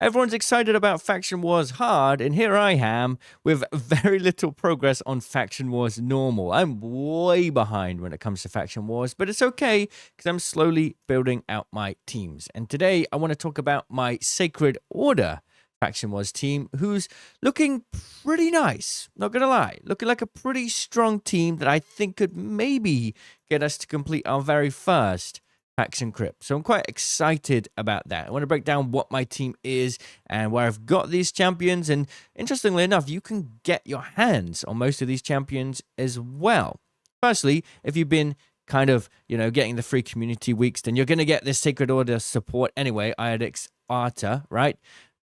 Everyone's excited about Faction Wars Hard, and here I am with very little progress on Faction Wars Normal. I'm way behind when it comes to Faction Wars, but it's okay because I'm slowly building out my teams. And today I want to talk about my Sacred Order Faction Wars team, who's looking pretty nice, not gonna lie. Looking like a pretty strong team that I think could maybe get us to complete our very first Faction Crypt. So I'm quite excited about that. I want to break down what my team is and where I've got these champions. And interestingly enough, you can get your hands on most of these champions as well. Firstly, if you've been kind of, getting the free community weeks, then you're going to get this Sacred Order support anyway, Iodix Arta, right?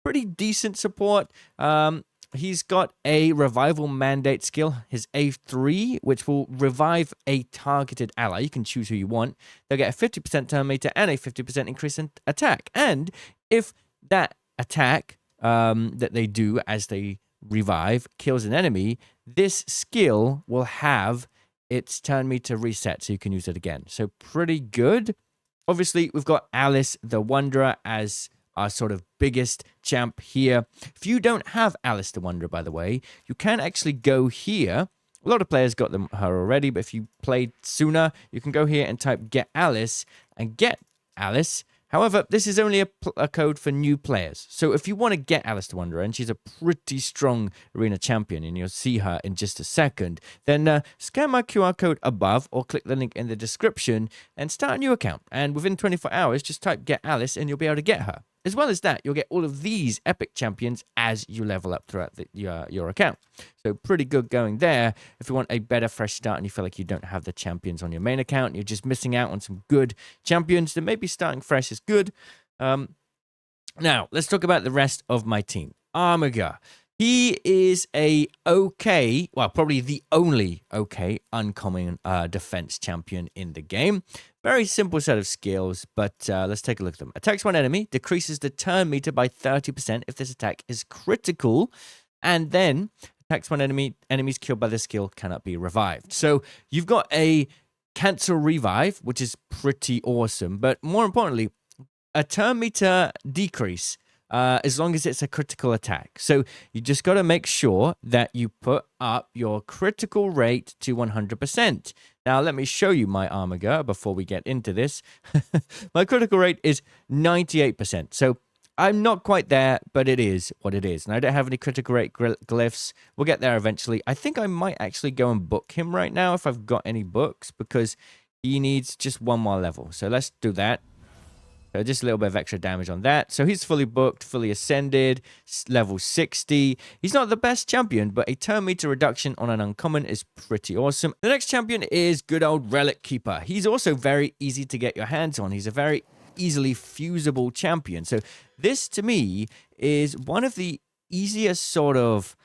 Pretty decent support. He's got a revival mandate skill, his A3, which will revive a targeted ally. You can choose who you want. They'll get a 50% turn meter and a 50% increase in attack. And if that attack that they do as they revive kills an enemy, this skill will have its turn meter reset, so you can use it again. So pretty good. Obviously, we've got Alice the Wanderer as our sort of biggest champ here. If you don't have Alice the Wanderer, by the way, you can actually go here. A lot of players got her already, but if you played sooner, you can go here and type get Alice and get Alice. However, this is only a code for new players. So if you want to get Alice the Wanderer, and she's a pretty strong arena champion, and you'll see her in just a second, then scan my QR code above or click the link in the description and start a new account. And within 24 hours, just type get Alice and you'll be able to get her. As well as that, you'll get all of these epic champions as you level up throughout your account. So pretty good going there. If you want a better fresh start and you feel like you don't have the champions on your main account, you're just missing out on some good champions, then maybe starting fresh is good. Now, let's talk about the rest of my team. Arma. He is probably the only uncommon defense champion in the game. Very simple set of skills, but let's take a look at them. Attacks one enemy, decreases the turn meter by 30% if this attack is critical, and then attacks one enemy, enemies killed by this skill cannot be revived. So you've got a cancel revive, which is pretty awesome, but more importantly, a turn meter decrease as long as it's a critical attack. So you just got to make sure that you put up your critical rate to 100%. Now, let me show you my Arma before we get into this. My critical rate is 98%. So I'm not quite there, but it is what it is. And I don't have any critical rate glyphs. We'll get there eventually. I think I might actually go and book him right now if I've got any books, because he needs just one more level. So let's do that. So just a little bit of extra damage on that. So he's fully booked, fully ascended, level 60. He's not the best champion, but a turn meter reduction on an uncommon is pretty awesome. The next champion is good old Relic Keeper. He's also very easy to get your hands on. He's a very easily fusible champion. So this, to me, is one of the easiest sort of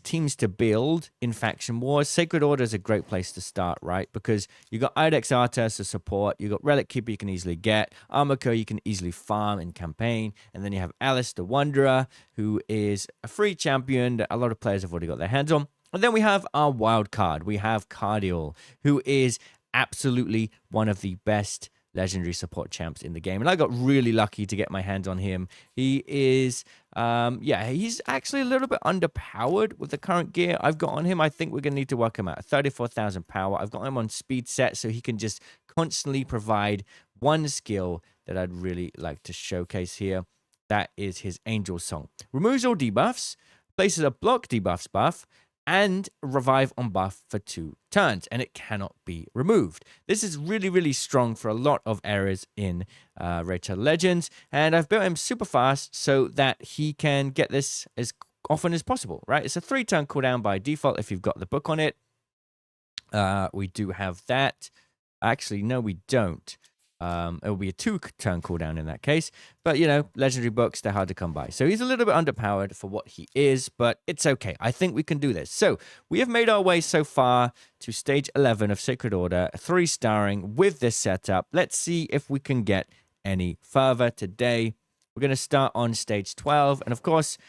teams to build in Faction Wars. Sacred Order is a great place to start, right? Because you got Iodix Arta as support, you got Relic Keeper you can easily get, Arma you can easily farm in campaign, and then you have Alice the Wanderer, who is a free champion that a lot of players have already got their hands on. And then we have our wild card. We have Cardial, who is absolutely one of the best legendary support champs in the game, and I got really lucky to get my hands on him. He is he's actually a little bit underpowered with the current gear I've got on him. I think we're gonna need to work him out. 34,000 power. I've got him on speed set, so he can just constantly provide one skill that I'd really like to showcase here. That is his Angel Song. Removes all debuffs, places a block debuffs buff, and revive on buff for 2 turns, and it cannot be removed. This is really, really strong for a lot of areas in Raid Shadow Legends, and I've built him super fast so that he can get this as often as possible, right? It's a 3-turn cooldown by default if you've got the book on it. We do have that. Actually, no, we don't. It will be a 2-turn cooldown in that case. But, legendary books, they're hard to come by. So he's a little bit underpowered for what he is, but it's okay. I think we can do this. So we have made our way so far to stage 11 of Sacred Order, 3-starring with this setup. Let's see if we can get any further today. We're going to start on stage 12. And of course,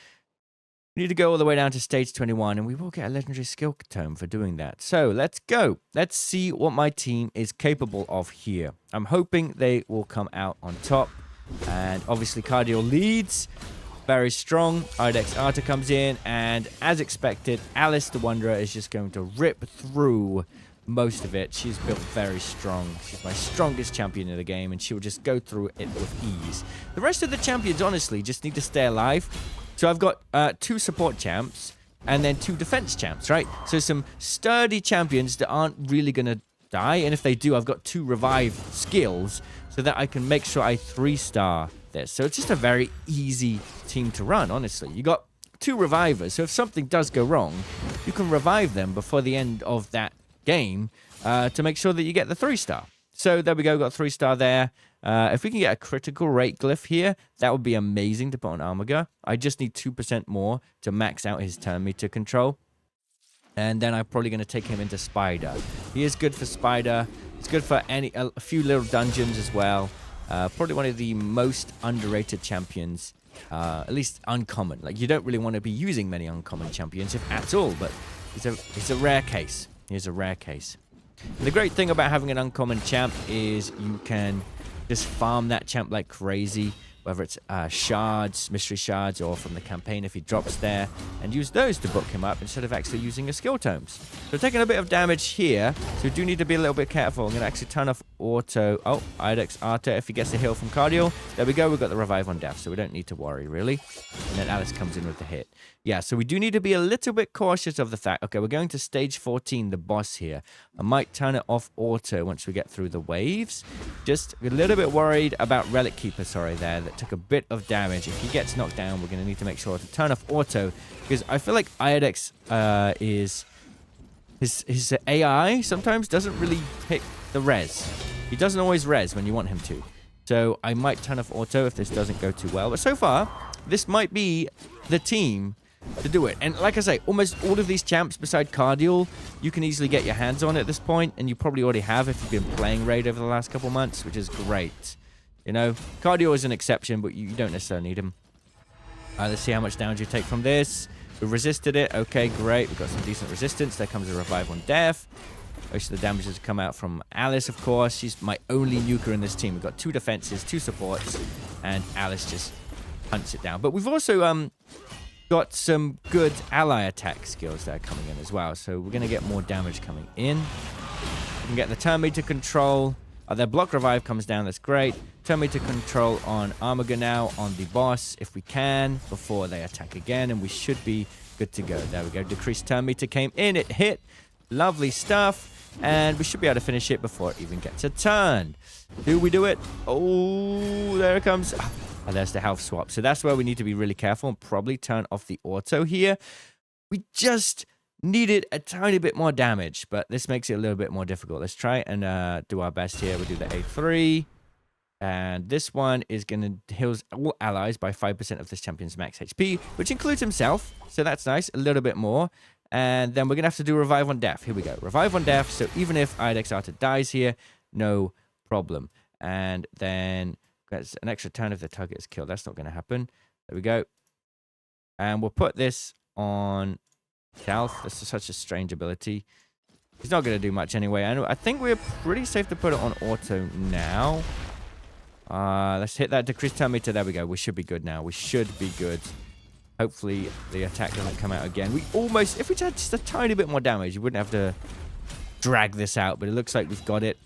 we need to go all the way down to stage 21, and we will get a legendary skill tome for doing that. So let's go. Let's see what my team is capable of here. I'm hoping they will come out on top. And obviously Cardial leads. Very strong. Ibex Arta comes in, and as expected, Alice the Wanderer is just going to rip through most of it. She's built very strong. She's my strongest champion in the game, and she'll just go through it with ease. The rest of the champions, honestly, just need to stay alive. So I've got 2 support champs and then 2 defense champs, right? So some sturdy champions that aren't really going to die, and if they do, I've got 2 revive skills so that I can make sure I 3-star this. So it's just a very easy team to run, honestly. You got 2 revivers, so if something does go wrong, you can revive them before the end of that game to make sure that you get the 3-star. So there we go, got 3-star there. If we can get a critical rate glyph here, that would be amazing to put on Arma. I just need 2% more to max out his turn meter control. And then I'm probably going to take him into Spider. He is good for Spider. It's good for a few little dungeons as well. Probably one of the most underrated champions, at least uncommon. Like, you don't really want to be using many uncommon champions, if at all, but it's a rare case. Here's a rare case. And the great thing about having an uncommon champ is you can just farm that champ like crazy, whether it's shards, mystery shards, or from the campaign if he drops there, and use those to book him up instead of actually using a skill tomes. So taking a bit of damage here, so we do need to be a little bit careful. I'm going to actually turn off auto. Oh, Ibex Arta, if he gets the heal from Cardial. There we go, we've got the revive on death, so we don't need to worry, really. And then Alice comes in with the hit. Yeah, so we do need to be a little bit cautious of the fact. Okay, we're going to stage 14, the boss here. I might turn it off auto once we get through the waves. Just a little bit worried about Relic Keeper, sorry, there. That took a bit of damage. If he gets knocked down, we're going to need to make sure to turn off auto, because I feel like Ibex is... His AI sometimes doesn't really pick the res. He doesn't always res when you want him to. So I might turn off auto if this doesn't go too well. But so far, this might be the team to do it. And like I say, almost all of these champs beside Cardial, you can easily get your hands on at this point, and you probably already have if you've been playing Raid over the last couple months, which is great. You know, Cardial is an exception, but you don't necessarily need him. Let's see how much damage you take from this. We resisted it. Okay, great. We've got some decent resistance. There comes a revive on death. Most of the damage has come out from Alice, of course. She's my only nuker in this team. We've got 2 defenses, 2 supports, and Alice just hunts it down. But we've also got some good ally attack skills that are coming in as well. So we're going to get more damage coming in. We can get the turn meter control. Their block revive comes down. That's great. Turn meter control on Arma now on the boss if we can before they attack again, and we should be good to go. There we go. Decreased turn meter came in. It hit. Lovely stuff. And we should be able to finish it before it even gets a turn. Do we do it? Oh, there it comes. Oh, there's the health swap. So that's where we need to be really careful and probably turn off the auto here. We just needed a tiny bit more damage, but this makes it a little bit more difficult. Let's try and do our best here. We'll do the A3. And this one is going to heal all allies by 5% of this champion's max HP, which includes himself. So that's nice. A little bit more. And then we're going to have to do Revive on Death. Here we go. Revive on Death. So even if Ibex Arta dies here, no problem. And then that's an extra turn if the target is killed. That's not going to happen. There we go. And we'll put this on South. This is such a strange ability. He's not going to do much anyway. I think we're pretty safe to put it on auto now. Let's hit that decreased turn meter. There we go. We should be good now. We should be good. Hopefully the attack doesn't come out again. We almost, if we had just a tiny bit more damage, you wouldn't have to drag this out. But it looks like we've got it.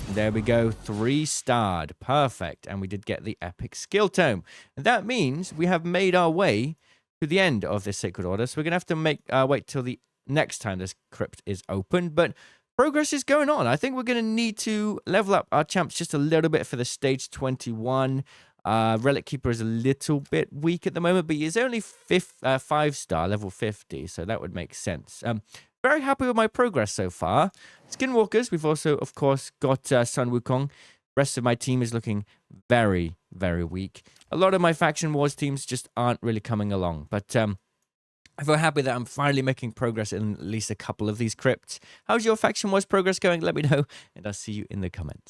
There we go. 3-starred. Perfect. And we did get the epic skill tome. And that means we have made our way to the end of this Sacred Order. So we're going to have to wait till the next time this crypt is opened. But progress is going on. I think we're going to need to level up our champs just a little bit for the stage 21. Relic Keeper is a little bit weak at the moment, but he's only 5-star, level 50, so that would make sense. Very happy with my progress so far. Skinwalkers, we've also, of course, got Sun Wukong. Rest of my team is looking very, very weak. A lot of my Faction Wars teams just aren't really coming along, but I feel happy that I'm finally making progress in at least a couple of these crypts. How's your Faction Wars progress going? Let me know, and I'll see you in the comments.